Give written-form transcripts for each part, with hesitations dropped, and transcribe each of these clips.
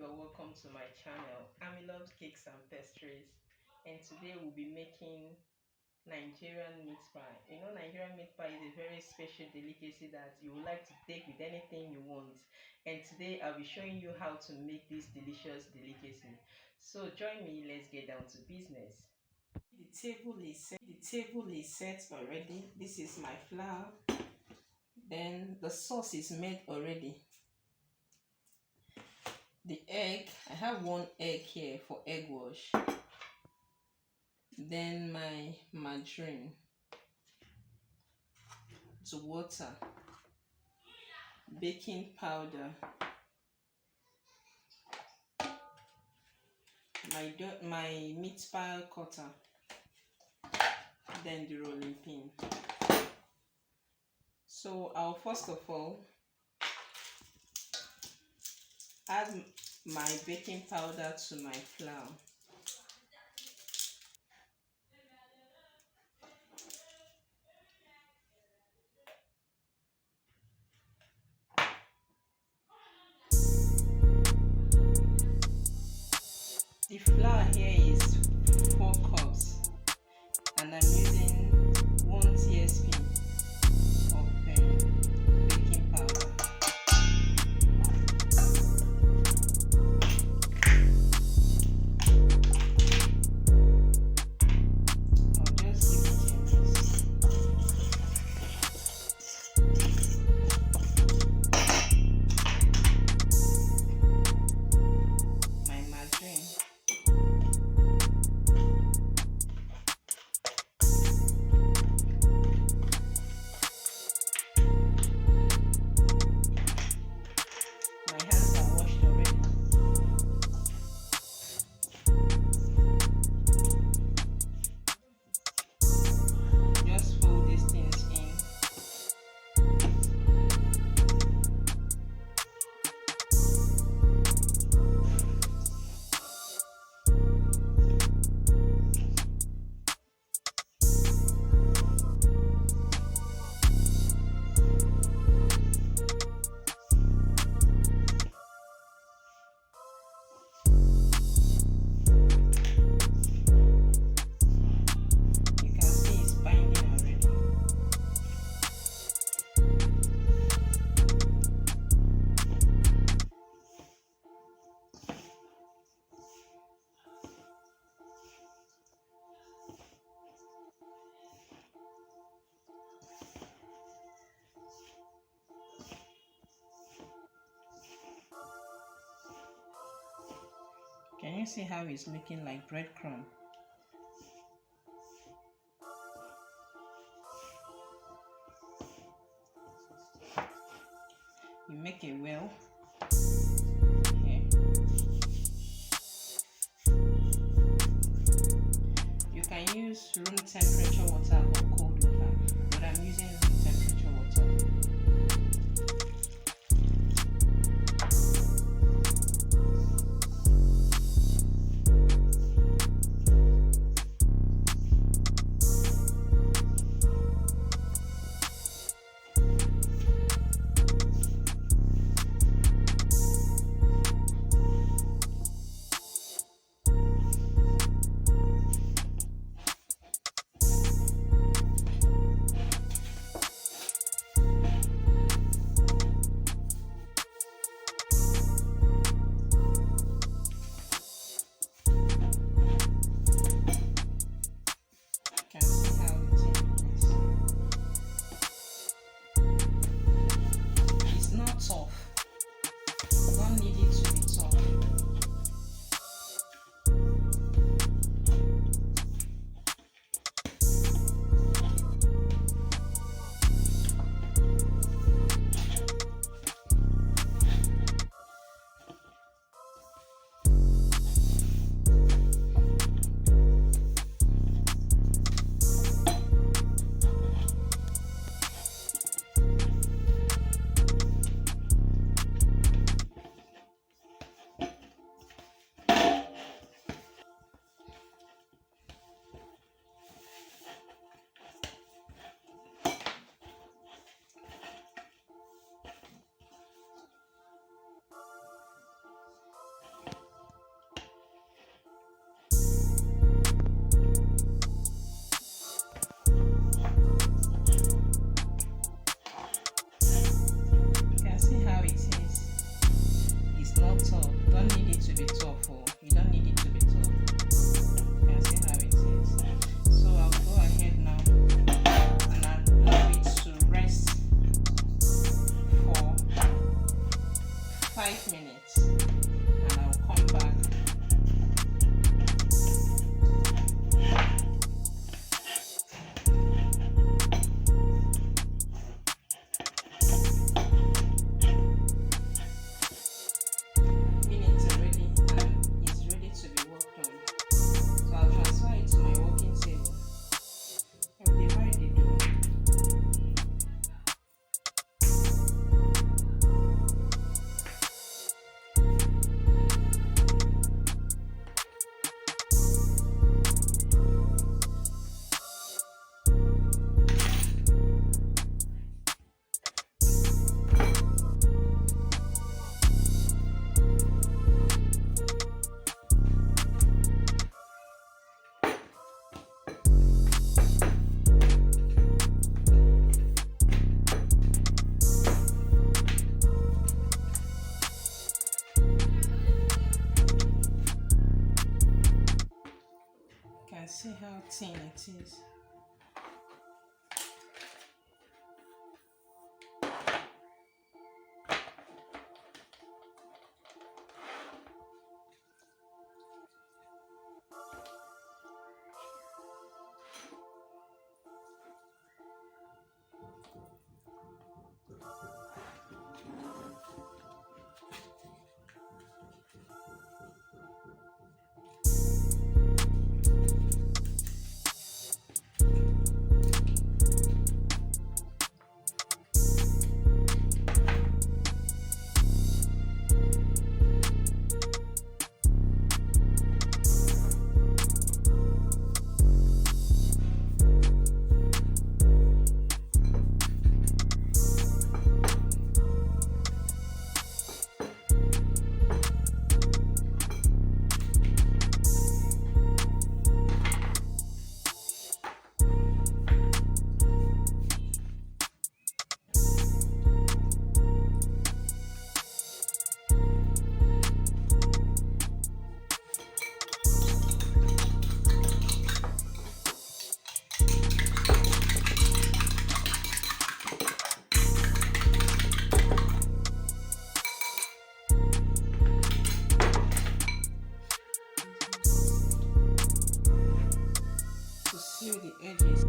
or welcome to my channel. Ami loves cakes and pastries, and today we'll be making Nigerian meat pie. You know, Nigerian meat pie is a very special delicacy that you would like to take with anything you want. And today I'll be showing you how to make this delicious delicacy. So join me, let's get down to business. The table is set already. This is my flour. Then the sauce is made already. The egg, I have one egg here for egg wash. Then my margarine, to water, baking powder, my meat pie cutter, then the rolling pin. So I'll first of all add my baking powder to my flour. The flour here is 4 cups and I'm using 1 teaspoon of baking powder. I'll just give it a mix. My margarine. My hands are washed already. Just fold these things in. You can see it's binding already. Can you see how it's looking like breadcrumb? You make a well here. You can use room temperature water or cold water, but I'm using room temperature water. It's not tough. You don't need it to be tough. Oh. You don't need it to be tough. You can see how it is. So I'll go ahead now and I'll allow it to rest for 5 minutes and I'll come back. Minutes already and it's ready to be worked on. So I'll transfer it to my working table. I'll divide the dough. You can see how thin it is. To seal the edges.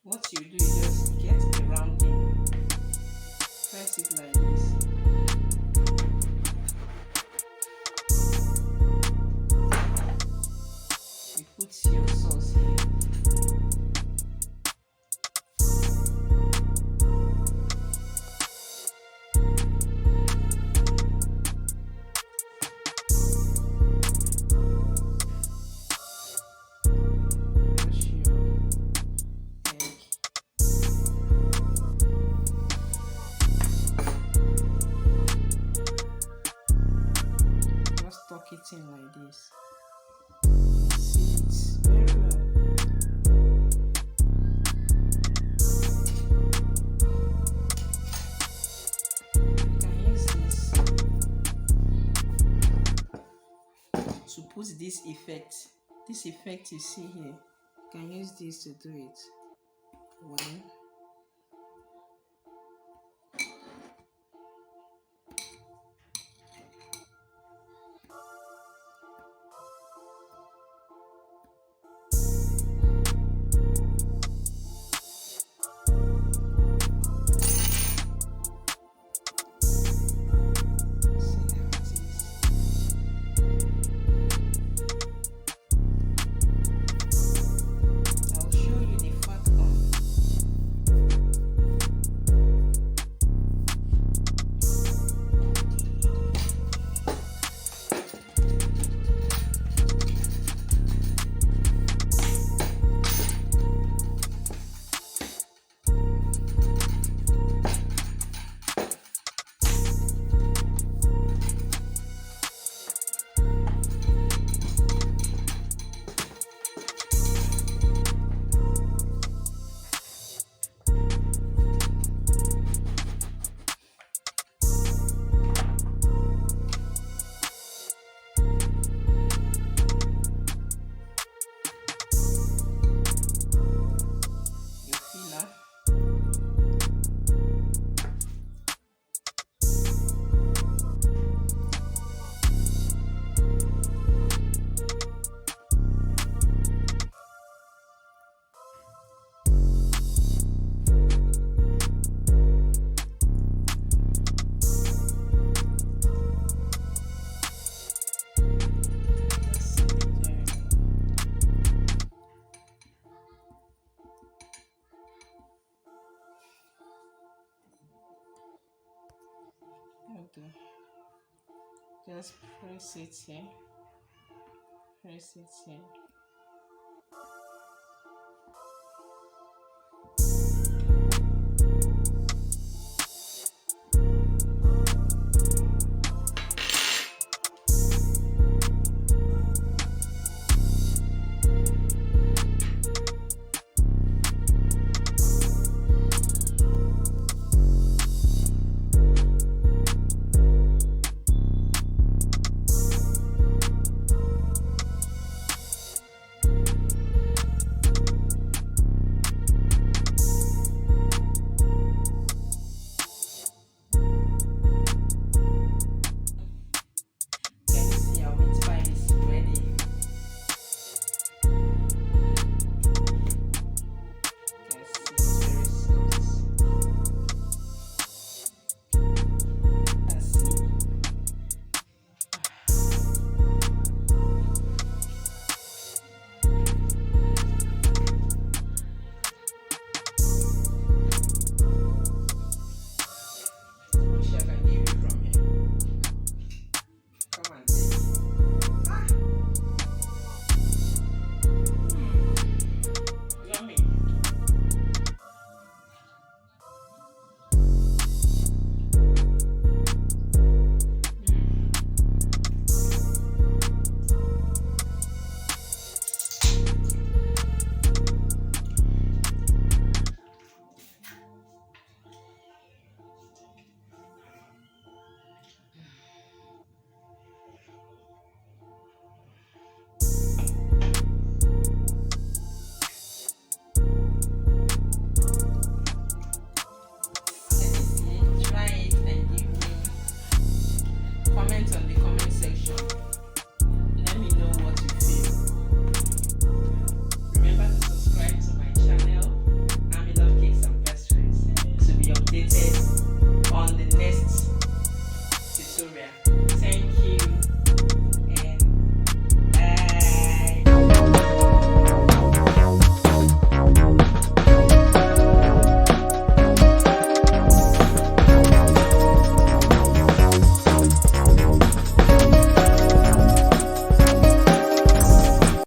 What you do is just get the rounding, press it like this. You put your sauce here. Tuck it in like this. See it very well. You can use this to put this effect. This effect you see here, you can use this to do it. One, to just press it here,